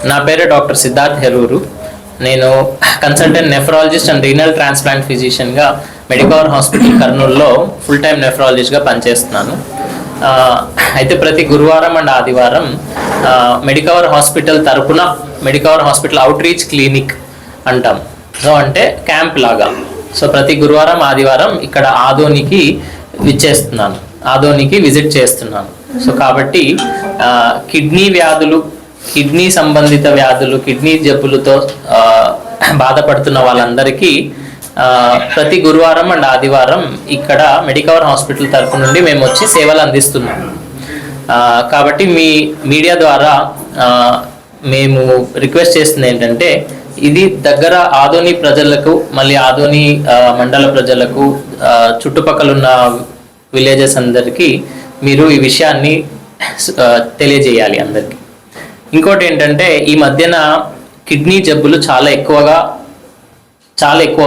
నా పేరు డాక్టర్ సిద్ధార్థ్ హెరూరు. నేను consultant nephrologist and renal transplant ఫిజిషియన్గా మెడికవర్ హాస్పిటల్ కర్నూలులో ఫుల్ టైం నెఫ్రాలజిస్ట్గా పనిచేస్తున్నాను. అయితే ప్రతి గురువారం అండ్ ఆదివారం మెడికవర్ హాస్పిటల్ తరపున Medicover hospital outreach clinic అంటాం. సో అంటే క్యాంప్ లాగా. సో ప్రతి గురువారం ఆదివారం ఇక్కడ ఆదోనికి విజిట్ చేస్తున్నాను. సో కాబట్టి కిడ్నీ వ్యాధులు, కిడ్నీ సంబంధిత వ్యాధులు, కిడ్నీ జబ్బులతో బాధపడుతున్న వాళ్ళందరికీ ప్రతి గురువారం అండ్ ఆదివారం ఇక్కడ మెడికవర్ హాస్పిటల్ తరపు నుండి మేము వచ్చి సేవలు అందిస్తున్నాం. కాబట్టి మీ మీడియా ద్వారా మేము రిక్వెస్ట్ చేస్తుంది ఏంటంటే, ఇది దగ్గర ఆదోని ప్రజలకు, మళ్ళీ ఆదోని మండల ప్రజలకు, చుట్టుపక్కల ఉన్న విలేజెస్ అందరికీ మీరు ఈ విషయాన్ని తెలియజేయాలి అందరికీ. ఇంకోటి ఏంటంటే, ఈ మధ్యన కిడ్నీ జబ్బులు చాలా ఎక్కువ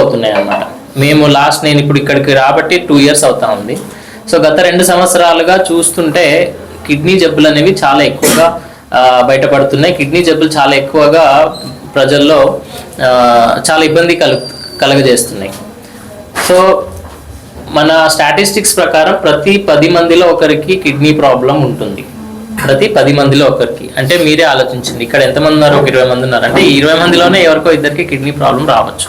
అవుతున్నాయి అన్నమాట. నేను ఇప్పుడు ఇక్కడికి రాబట్టి 2 years అవుతా ఉంది. సో గత 2 సంవత్సరాలుగా చూస్తుంటే కిడ్నీ జబ్బులు అనేవి చాలా ఎక్కువగా బయటపడుతున్నాయి. కిడ్నీ జబ్బులు చాలా ఎక్కువగా ప్రజల్లో చాలా ఇబ్బంది కలగజేస్తున్నాయి. సో మన స్టాటిస్టిక్స్ ప్రకారం ప్రతి 10 మందిలో ఒకరికి కిడ్నీ ప్రాబ్లం ఉంటుంది. ప్రతి 10 మందిలో ఒకరికి. అంటే మీరే ఆలోచించండి, ఇక్కడ ఎంతమంది ఉన్నారు? ఒక 20 మంది ఉన్నారు. అంటే 20 మందిలోనే ఎవరికో ఇద్దరికి కిడ్నీ ప్రాబ్లం రావచ్చు.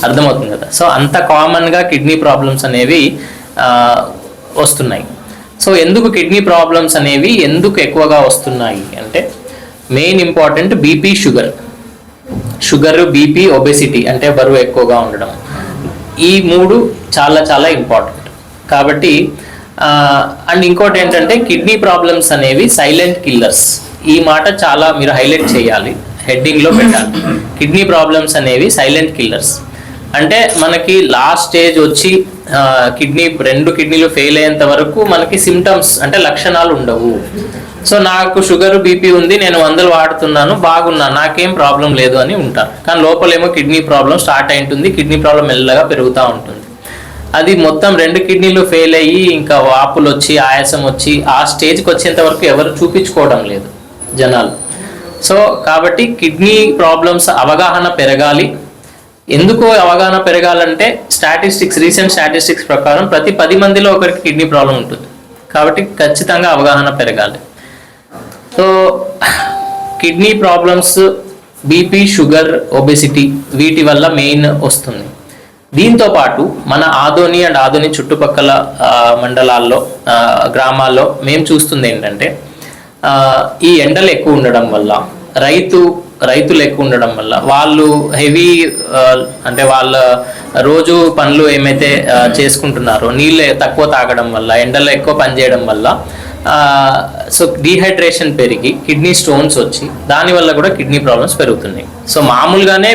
అర్థమవుతుంది కదా? సో అంత కామన్గా కిడ్నీ ప్రాబ్లమ్స్ అనేవి వస్తున్నాయి. సో ఎందుకు కిడ్నీ ప్రాబ్లమ్స్ అనేవి ఎందుకు ఎక్కువగా వస్తున్నాయి అంటే, main important BP, sugar, BP, obesity అంటే బరువు ఎక్కువగా ఉండడం. ఈ 3 చాలా చాలా ఇంపార్టెంట్. కాబట్టి అండ్ ఇంకోటి ఏంటంటే, కిడ్నీ ప్రాబ్లమ్స్ అనేవి సైలెంట్ కిల్లర్స్. ఈ మాట చాలా మీరు హైలైట్ చేయాలి, హెడ్డింగ్లో పెట్టాలి. కిడ్నీ ప్రాబ్లమ్స్ అనేవి సైలెంట్ కిల్లర్స్. అంటే మనకి లాస్ట్ స్టేజ్ వచ్చి 2 కిడ్నీలు ఫెయిల్ అయ్యేంత వరకు మనకి సిమ్టమ్స్ అంటే లక్షణాలు ఉండవు. సో నాకు షుగర్, బీపీ ఉంది, నేను 100 వాడుతున్నాను, బాగున్నాను, నాకేం ప్రాబ్లం లేదు అని ఉంటారు. కానీ లోపలేమో కిడ్నీ ప్రాబ్లం స్టార్ట్ అయి ఉంటుంది. కిడ్నీ ప్రాబ్లం మెల్లగా పెరుగుతూ ఉంటుంది. అది మొత్తం 2 కిడ్నీలు ఫెయిల్ అయ్యి ఇంకా వాపులు వచ్చి, ఆయాసం వచ్చి, ఆ స్టేజ్కి వచ్చేంత వరకు ఎవరు చూపించుకోవడం లేదు జనాలు. సో కాబట్టి కిడ్నీ ప్రాబ్లమ్స్ అవగాహన పెరగాలి. ఎందుకు అవగాహన పెరగాలంటే, రీసెంట్ స్టాటిస్టిక్స్ ప్రకారం ప్రతి 10 మందిలో ఒకరికి కిడ్నీ ప్రాబ్లం ఉంటుంది. కాబట్టి ఖచ్చితంగా అవగాహన పెరగాలి. So kidney problems, BP, sugar, obesity వీటి వల్ల మెయిన్ వస్తుంది. దీంతో పాటు మన ఆదోని అండ్ ఆదోని చుట్టుపక్కల మండలాల్లో, గ్రామాల్లో మేము చూస్తుంది ఏంటంటే, ఈ ఎండలు ఎక్కువ ఉండడం వల్ల, రైతులు ఎక్కువ ఉండడం వల్ల, వాళ్ళు హెవీ అంటే వాళ్ళ రోజు పనులు ఏమైతే చేసుకుంటున్నారో, నీళ్ళు తక్కువ తాగడం వల్ల, ఎండలో ఎక్కువ పనిచేయడం వల్ల సో డీహైడ్రేషన్ పెరిగి కిడ్నీ స్టోన్స్ వచ్చి దానివల్ల కూడా కిడ్నీ ప్రాబ్లమ్స్ పెరుగుతున్నాయి. సో మామూలుగానే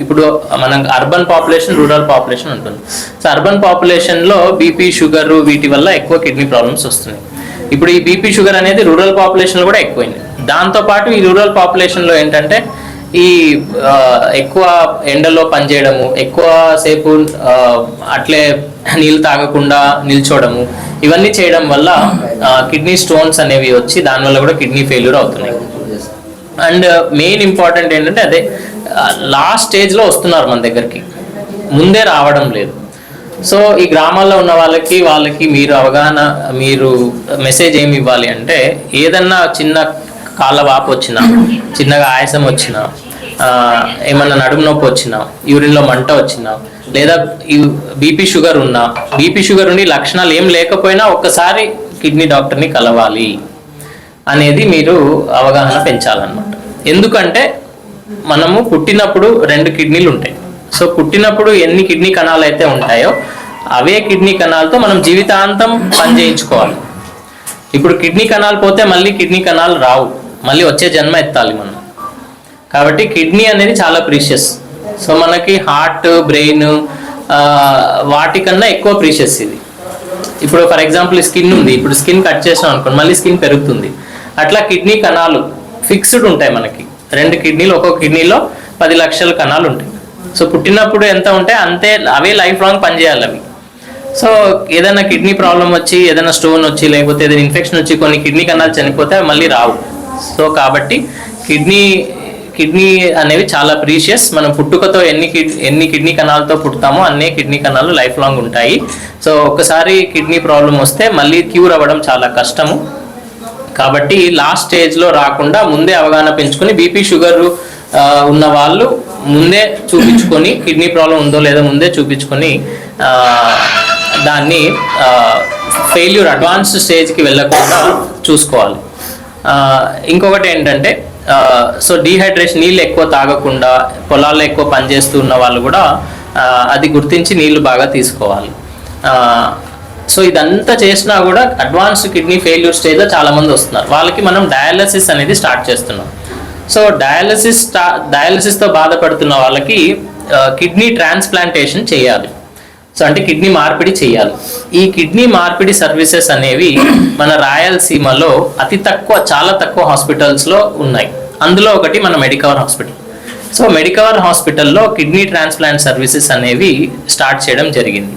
ఇప్పుడు మనం అర్బన్ పాపులేషన్, రూరల్ పాపులేషన్ ఉంటుంది. సో అర్బన్ పాపులేషన్లో బీపీ, షుగర్ వీటి వల్ల ఎక్కువ కిడ్నీ ప్రాబ్లమ్స్ వస్తున్నాయి. ఇప్పుడు ఈ బీపీ, షుగర్ అనేది రూరల్ పాపులేషన్లో కూడా ఎక్కువైంది. దాంతోపాటు ఈ రూరల్ పాపులేషన్లో ఏంటంటే, ఈ ఎక్కువ ఎండలో పనిచేయడము, ఎక్కువసేపు అట్లే నీళ్ళు తాగకుండా నిల్చోవడము, ఇవన్నీ చేయడం వల్ల కిడ్నీ స్టోన్స్ అనేవి వచ్చి దానివల్ల కూడా కిడ్నీ ఫెయిల్యూర్ అవుతున్నాయి. అండ్ మెయిన్ ఇంపార్టెంట్ ఏంటంటే, అదే లాస్ట్ స్టేజ్లో వస్తున్నారు మన దగ్గరికి, ముందే రావడం లేదు. సో ఈ గ్రామాల్లో ఉన్న వాళ్ళకి మీరు మెసేజ్ ఏమి ఇవ్వాలి అంటే, ఏదన్నా చిన్న కాళ్ళ వాపు వచ్చినా, చిన్నగా ఆయాసం వచ్చినా, ఏమన్నా నడుము నొప్పి వచ్చినా, యూరిన్లో మంట వచ్చినా, లేదా బీపీ షుగర్ ఉండి లక్షణాలు ఏం లేకపోయినా ఒక్కసారి కిడ్నీ డాక్టర్ని కలవాలి అనేది మీరు అవగాహన పెంచాలన్నమాట. ఎందుకంటే మనము పుట్టినప్పుడు 2 కిడ్నీలు ఉంటాయి. సో పుట్టినప్పుడు ఎన్ని కిడ్నీ కణాలు అయితే ఉంటాయో అవే కిడ్నీ కణాలతో మనం జీవితాంతం పనిచేయించుకోవాలి. ఇప్పుడు కిడ్నీ కణాలు పోతే మళ్ళీ కిడ్నీ కణాలు రావు, మళ్ళీ వచ్చే జన్మ ఎత్తాలి మనం. కాబట్టి కిడ్నీ అనేది చాలా ప్రీషియస్. సో మనకి హార్ట్, బ్రెయిన్ వాటికన్నా ఎక్కువ ప్రీషియస్ ఇది. ఇప్పుడు ఫర్ ఎగ్జాంపుల్ స్కిన్ ఉంది, ఇప్పుడు స్కిన్ కట్ చేసాం అనుకోండి, మళ్ళీ స్కిన్ పెరుగుతుంది. అట్లా కిడ్నీ కణాలు ఫిక్స్డ్ ఉంటాయి మనకి. 2 కిడ్నీలు, ఒక్కొక్క కిడ్నీలో 10 లక్షల కణాలు ఉంటాయి. సో పుట్టినప్పుడు ఎంత ఉంటే అంతే, అవే లైఫ్ లాంగ్ పనిచేయాలి అవి. సో ఏదైనా కిడ్నీ ప్రాబ్లం వచ్చి, ఏదైనా స్టోన్ వచ్చి, లేకపోతే ఏదైనా ఇన్ఫెక్షన్ వచ్చి కొన్ని కిడ్నీ కణాలు చనిపోతే మళ్ళీ రావు. సో కాబట్టి కిడ్నీ అనేవి చాలా ప్రీషియస్. మనం పుట్టుకతో ఎన్ని కిడ్నీ కణాలతో పుడతామో అన్నే కిడ్నీ కణాలు లైఫ్ లాంగ్ ఉంటాయి. సో ఒకసారి కిడ్నీ ప్రాబ్లం వస్తే మళ్ళీ క్యూర్ అవ్వడం చాలా కష్టము. కాబట్టి లాస్ట్ స్టేజ్లో రాకుండా ముందే అవగాహన పెంచుకొని బీపీ షుగర్ ఉన్న వాళ్ళు ముందే చూపించుకొని, కిడ్నీ ప్రాబ్లం ఉందో లేదో ముందే చూపించుకొని దాన్ని ఫెయిల్యూర్ అడ్వాన్స్ స్టేజ్కి వెళ్ళకుండా చూసుకోవాలి. ఇంకొకటి ఏంటంటే సో డీహైడ్రేషన్, నీళ్ళు ఎక్కువ తాగకుండా, పొలాల్లో ఎక్కువ పనిచేస్తూ ఉన్న వాళ్ళు కూడా అది గుర్తించి నీళ్లు బాగా తీసుకోవాలి. సో ఇదంతా చేసినా కూడా అడ్వాన్స్డ్ కిడ్నీ ఫెయిల్యూర్ స్టేజ్లో చాలామంది వస్తున్నారు. వాళ్ళకి మనం డయాలసిస్ అనేది స్టార్ట్ చేస్తున్నాం. సో డయాలసిస్తో బాధపడుతున్న వాళ్ళకి కిడ్నీ ట్రాన్స్ప్లాంటేషన్ చేయాలి. సో అంటే కిడ్నీ మార్పిడి చేయాలి. ఈ కిడ్నీ మార్పిడి సర్వీసెస్ అనేవి మన రాయలసీమలో చాలా తక్కువ హాస్పిటల్స్లో ఉన్నాయి. అందులో ఒకటి మన మెడికవర్ హాస్పిటల్. సో మెడికవర్ హాస్పిటల్లో కిడ్నీ ట్రాన్స్ప్లాంట్ సర్వీసెస్ అనేవి స్టార్ట్ చేయడం జరిగింది.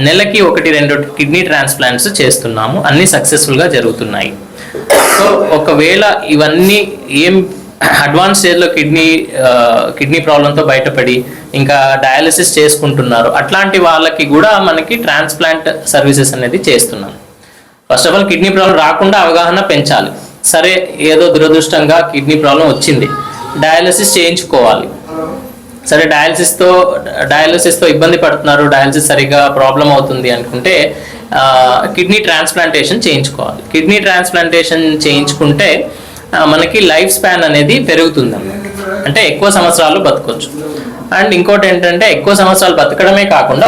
నెలకి 1-2 కిడ్నీ ట్రాన్స్ప్లాంట్స్ చేస్తున్నాము. అన్నీ సక్సెస్ఫుల్గా జరుగుతున్నాయి. సో ఒకవేళ ఇవన్నీ అడ్వాన్స్ స్టేజ్లో కిడ్నీ ప్రాబ్లంతో బయటపడి ఇంకా డయాలసిస్ చేసుకుంటున్నారు, అట్లాంటి వాళ్ళకి కూడా మనకి ట్రాన్స్ప్లాంట్ సర్వీసెస్ అనేది చేస్తున్నాం. First of all kidney problem రాకుండా అవగాహన పెంచాలి. సరే, ఏదో దురదృష్టంగా కిడ్నీ ప్రాబ్లం వచ్చింది, డయాలసిస్ చేయించుకోవాలి. సరే, డయాలసిస్తో ఇబ్బంది పడుతున్నారు, డయాలసిస్ సరిగా ప్రాబ్లం అవుతుంది అనుకుంటే కిడ్నీ ట్రాన్స్ప్లాంటేషన్ చేయించుకోవాలి. కిడ్నీ ట్రాన్స్ప్లాంటేషన్ చేయించుకుంటే మనకి లైఫ్ స్పాన్ అనేది పెరుగుతుంది అన్నమాట. అంటే ఎక్కువ సంవత్సరాలు బతకొచ్చు. అండ్ ఇంకోటి ఏంటంటే ఎక్కువ సంవత్సరాలు బతకడమే కాకుండా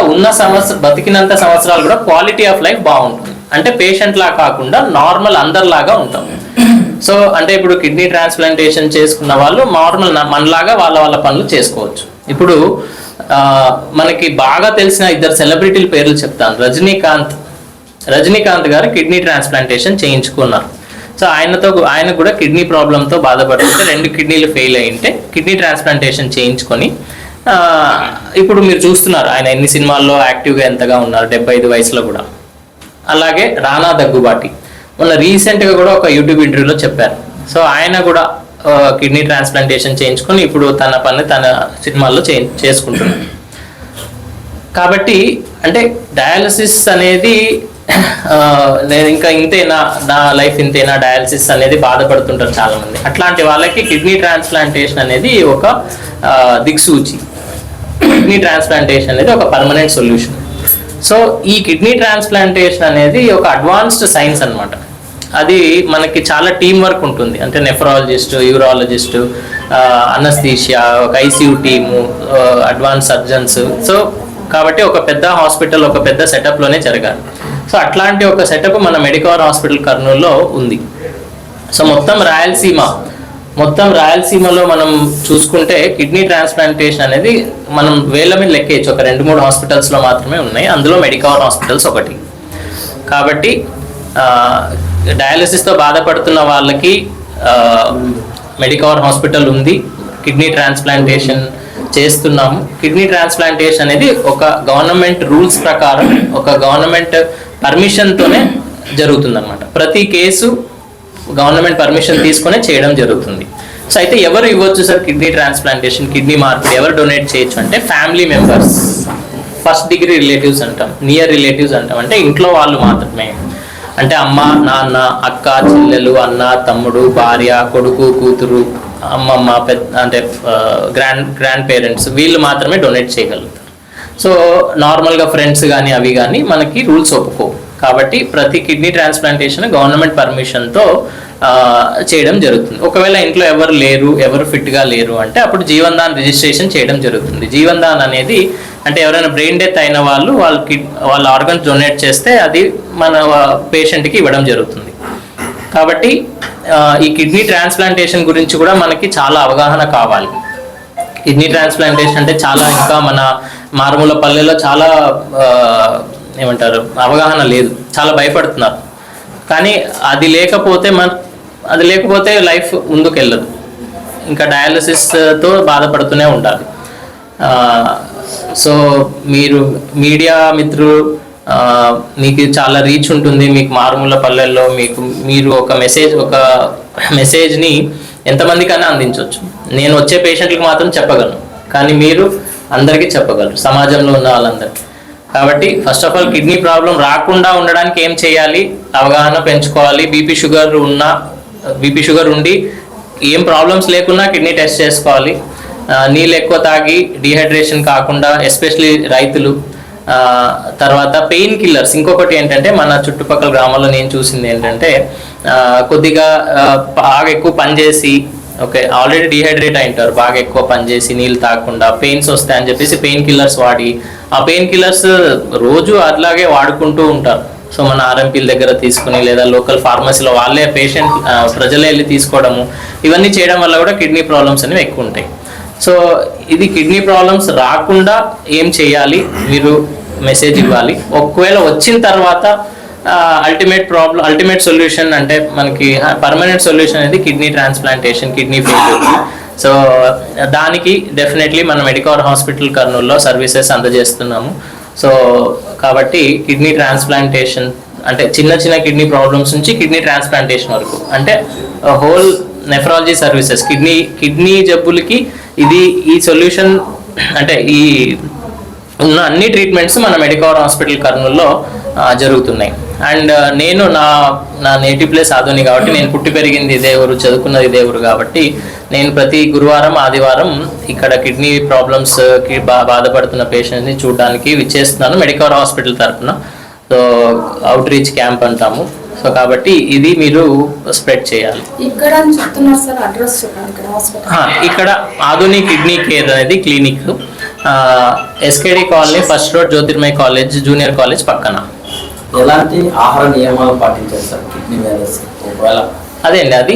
బతికినంత సంవత్సరాలు కూడా క్వాలిటీ ఆఫ్ లైఫ్ బాగుంటుంది. అంటే పేషెంట్ లా కాకుండా నార్మల్ అందరిలాగా ఉంటాం. సో అంటే ఇప్పుడు కిడ్నీ ట్రాన్స్ప్లాంటేషన్ చేసుకున్న వాళ్ళు నార్మల్ మనలాగా వాళ్ళ పనులు చేసుకోవచ్చు. ఇప్పుడు మనకి బాగా తెలిసిన 2 సెలబ్రిటీల పేర్లు చెప్తాను. రజనీకాంత్ గారు కిడ్నీ ట్రాన్స్ప్లాంటేషన్ చేయించుకున్నారు. సో ఆయన కూడా కిడ్నీ ప్రాబ్లంతో బాధపడుతుంటే 2 కిడ్నీలు ఫెయిల్ అయ్యింటే కిడ్నీ ట్రాన్స్ప్లాంటేషన్ చేయించుకొని ఇప్పుడు మీరు చూస్తున్నారు ఆయన ఎన్ని సినిమాల్లో యాక్టివ్గా ఎంతగా ఉన్నారు, 75 వయసులో కూడా. అలాగే రానా దగ్గుబాటి మొన్న రీసెంట్గా కూడా ఒక యూట్యూబ్ ఇంటర్వ్యూలో చెప్పారు. సో ఆయన కూడా కిడ్నీ ట్రాన్స్ప్లాంటేషన్ చేయించుకొని ఇప్పుడు తన పని తన సినిమాల్లో చేసుకుంటున్నారు. కాబట్టి అంటే డయాలసిస్ అనేది నేను ఇంకా ఇంతేనా, నా లైఫ్ ఇంతేనా, డయాలసిస్ అనేది బాధపడుతుంటారు చాలామంది. అట్లాంటి వాళ్ళకి కిడ్నీ ట్రాన్స్ప్లాంటేషన్ అనేది ఒక దిక్సూచి. కిడ్నీ ట్రాన్స్ప్లాంటేషన్ అనేది ఒక పర్మనెంట్ సొల్యూషన్. సో ఈ కిడ్నీ ట్రాన్స్ప్లాంటేషన్ అనేది ఒక అడ్వాన్స్డ్ సైన్స్ అన్నమాట. అది మనకి చాలా టీం వర్క్ ఉంటుంది. అంటే నెఫ్రాలజిస్ట్, యూరాలజిస్ట్, అనస్థీషియా, ఒక ICU team, advance surgeons. So కాబట్టి ఒక పెద్ద హాస్పిటల్, ఒక పెద్ద సెటప్లోనే జరగాలి. సో అట్లాంటి ఒక సెటప్ మన మెడికవర్ హాస్పిటల్ కర్నూలులో ఉంది. సో మొత్తం రాయలసీమలో మనం చూసుకుంటే కిడ్నీ ట్రాన్స్ప్లాంటేషన్ అనేది మనం వేల మీద లెక్కేయచ్చు. ఒక 2-3 హాస్పిటల్స్లో మాత్రమే ఉన్నాయి. అందులో మెడికవర్ హాస్పిటల్స్ ఒకటి. కాబట్టి డయాలసిస్తో బాధపడుతున్న వాళ్ళకి మెడికవర్ హాస్పిటల్ ఉంది. కిడ్నీ ట్రాన్స్ప్లాంటేషన్ చేస్తున్నాము. కిడ్నీ ట్రాన్స్ప్లాంటేషన్ అనేది ఒక గవర్నమెంట్ రూల్స్ ప్రకారం, ఒక గవర్నమెంట్ పర్మిషన్తోనే జరుగుతుంది అన్నమాట. ప్రతి కేసు గవర్నమెంట్ పర్మిషన్ తీసుకునే చేయడం జరుగుతుంది. సో అయితే ఎవరు ఇవ్వచ్చు సార్ కిడ్నీ ట్రాన్స్ప్లాంటేషన్, కిడ్నీ మార్పిడి ఎవరు డొనేట్ చేయొచ్చు అంటే family members, first degree relatives అంటాం, నియర్ రిలేటివ్స్ అంటాం. అంటే ఇంట్లో వాళ్ళు మాత్రమే. అంటే అమ్మ, నాన్న, అక్క, చెల్లెలు, అన్న, తమ్ముడు, భార్య, కొడుకు, కూతురు, అమ్మమ్మ, అంటే గ్రాండ్ పేరెంట్స్, వీళ్ళు మాత్రమే డొనేట్ చేయగలుగుతారు. సో నార్మల్గా ఫ్రెండ్స్ కానీ అవి కానీ మనకి రూల్స్ ఒప్పుకోవు. కాబట్టి ప్రతి కిడ్నీ ట్రాన్స్ప్లాంటేషన్ గవర్నమెంట్ పర్మిషన్తో చేయడం జరుగుతుంది. ఒకవేళ ఇంట్లో ఎవరు లేరు, ఎవరు ఫిట్గా లేరు అంటే అప్పుడు జీవన్ దాన్ రిజిస్ట్రేషన్ చేయడం జరుగుతుంది. జీవన్ దాన్ అనేది అంటే ఎవరైనా బ్రెయిన్ డెత్ అయిన వాళ్ళ ఆర్గన్స్ డొనేట్ చేస్తే అది మన పేషెంట్కి ఇవ్వడం జరుగుతుంది. కాబట్టి ఈ కిడ్నీ ట్రాన్స్ప్లాంటేషన్ గురించి కూడా మనకి చాలా అవగాహన కావాలి. కిడ్నీ ట్రాన్స్ప్లాంటేషన్ అంటే చాలా ఇంకా మన మారుమూల పల్లెల్లో చాలా ఏమంటారు అవగాహన లేదు, చాలా భయపడుతున్నారు. కానీ అది లేకపోతే లైఫ్ ముందుకు వెళ్ళదు. ఇంకా డయాలసిస్తో బాధపడుతూనే ఉండాలి. సో మీరు మీడియా మిత్రులు, మీకు చాలా రీచ్ ఉంటుంది. మీకు మారుమూల పల్లెల్లో మీరు ఒక మెసేజ్ని ఎంతమందికైనా అందించవచ్చు. నేను వచ్చే పేషెంట్లకు మాత్రం చెప్పగలను, కానీ మీరు అందరికీ చెప్పగలరు, సమాజంలో ఉన్న వాళ్ళందరికీ. కాబట్టి first of all kidney problem రాకుండా ఉండడానికి ఏం చేయాలి, అవగాహన పెంచుకోవాలి. బీపీ షుగర్ ఉండి ఏం ప్రాబ్లమ్స్ లేకున్నా కిడ్నీ టెస్ట్ చేసుకోవాలి. నీళ్ళు ఎక్కువ తాగి డీహైడ్రేషన్ కాకుండా, ఎస్పెషలీ రైతులు. తర్వాత పెయిన్ కిల్లర్స్. ఇంకొకటి ఏంటంటే మన చుట్టుపక్కల గ్రామాల్లో నేను చూసింది ఏంటంటే కొద్దిగా బాగా ఎక్కువ పనిచేసి, ఓకే ఆల్రెడీ డీహైడ్రేట్ అయింటారు, బాగా ఎక్కువ పనిచేసి నీళ్ళు తాగకుండా పెయిన్స్ వస్తాయని చెప్పేసి పెయిన్ కిల్లర్స్ వాడి, ఆ పెయిన్ కిల్లర్స్ రోజు అట్లాగే వాడుకుంటూ ఉంటారు. సో మన ఆర్ఎంపీల దగ్గర తీసుకుని లేదా లోకల్ ఫార్మసీలో వాళ్ళే ప్రజలే వెళ్ళి తీసుకోవడము, ఇవన్నీ చేయడం వల్ల కూడా కిడ్నీ ప్రాబ్లమ్స్ అనేవి ఎక్కువ ఉంటాయి. సో ఇది కిడ్నీ ప్రాబ్లమ్స్ రాకుండా ఏం చేయాలి, మీరు మెసేజ్ ఇవ్వాలి. ఒకవేళ వచ్చిన తర్వాత అల్టిమేట్ సొల్యూషన్ అంటే మనకి పర్మనెంట్ సొల్యూషన్ అనేది kidney transplantation, kidney failure. So దానికి డెఫినెట్లీ మనం మెడికవర్ హాస్పిటల్ కర్నూలులో సర్వీసెస్ అందజేస్తున్నాము. సో కాబట్టి కిడ్నీ ట్రాన్స్ప్లాంటేషన్ అంటే చిన్న కిడ్నీ ప్రాబ్లమ్స్ నుంచి కిడ్నీ ట్రాన్స్ప్లాంటేషన్ వరకు, అంటే హోల్ నెఫ్రాలజీ సర్వీసెస్, కిడ్నీ జబ్బులకి ఈ సొల్యూషన్, అంటే ఈ ఉన్న అన్ని ట్రీట్మెంట్స్ మన మెడికవర్ హాస్పిటల్ కర్నూలులో జరుగుతున్నాయి. అండ్ నేను నా నేటివ్ ప్లేస్ ఆదోని కాబట్టి, నేను పుట్టి పెరిగింది ఇదే ఊరు, చదువుకున్నది ఇదే ఊరు కాబట్టి, నేను ప్రతి గురువారం ఆదివారం ఇక్కడ కిడ్నీ ప్రాబ్లమ్స్కి బాధపడుతున్న పేషెంట్ని చూడడానికి విచ్చేస్తున్నాను మెడికవర్ హాస్పిటల్ తరఫున. సో అవుట్ రీచ్ క్యాంప్ అంటాము. సో కాబట్టి ఇది మీరు స్ప్రెడ్ చేయాలి. ఇక్కడ ఆధుని కిడ్నీ కేర్ అనేది clinic, SKD colony, first road, Jyothirmaya college, junior college పక్కన. ఎలాంటి ఆహార నియమాలు పాటించాలి సార్ కిడ్నీ వ్యాధి ఒకవేళ అదే అండి, అది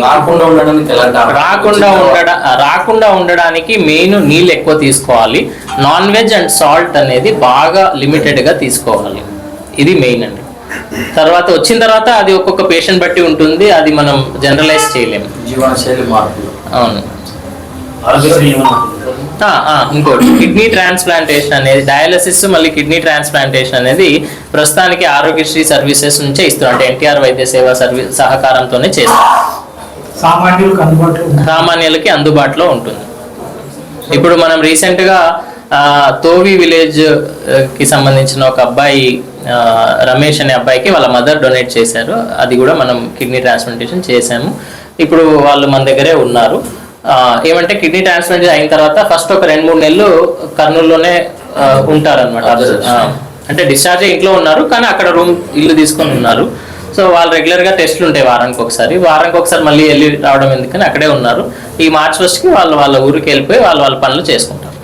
రాకుండా ఉండడానికి మెయిన్ నీళ్ళు ఎక్కువ తీసుకోవాలి. నాన్ వెజ్ అండ్ సాల్ట్ అనేది బాగా లిమిటెడ్గా తీసుకోవాలి, ఇది మెయిన్ అండి. తర్వాత వచ్చిన తర్వాత అది ఒక్కొక్క పేషెంట్ బట్టి ఉంటుంది, అది మనం జనరలైజ్ చేయలేము. జీవనశైలి మార్పులు. అవును. ఇంకోటి కిడ్నీ ట్రాన్స్ప్లాంటేషన్ అనేది డయాలసిస్, మళ్ళీ కిడ్నీ ట్రాన్స్ప్లాంటేషన్ అనేది ప్రస్తుతానికి ఆరోగ్యశ్రీ సర్వీసెస్ నుంచే ఇస్తారు, అంటే ఎన్టీఆర్ వైద్య సేవా సహకారంతోనే చేస్తారు. సామాన్యులకి అందుబాటులో ఉంటుంది. ఇప్పుడు మనం రీసెంట్గా తోవి విలేజ్ కి సంబంధించిన ఒక అబ్బాయి, రమేష్ అనే అబ్బాయికి వాళ్ళ మదర్ డొనేట్ చేశారు, అది కూడా మనం కిడ్నీ ట్రాన్స్ప్లాంటేషన్ చేసాము. ఇప్పుడు వాళ్ళు మన దగ్గరే ఉన్నారు. ఏమంటే కిడ్నీ ట్రాన్స్ప్లాంట్ అయిన తర్వాత ఫస్ట్ ఒక 2-3 నెలలు కర్నూలులోనే ఉంటారనమాట. అంటే డిశ్చార్జ్ ఇంట్లో ఉన్నారు, కానీ అక్కడ ఇల్లు తీసుకొని ఉన్నారు. సో వాళ్ళు రెగ్యులర్గా టెస్ట్లు ఉంటాయి వారానికి ఒకసారి మళ్ళీ వెళ్ళి రావడం ఎందుకని అక్కడే ఉన్నారు. ఈ మార్చ్ 1కి వాళ్ళ ఊరికి వెళ్ళిపోయి వాళ్ళ పనులు చేసుకుంటారు.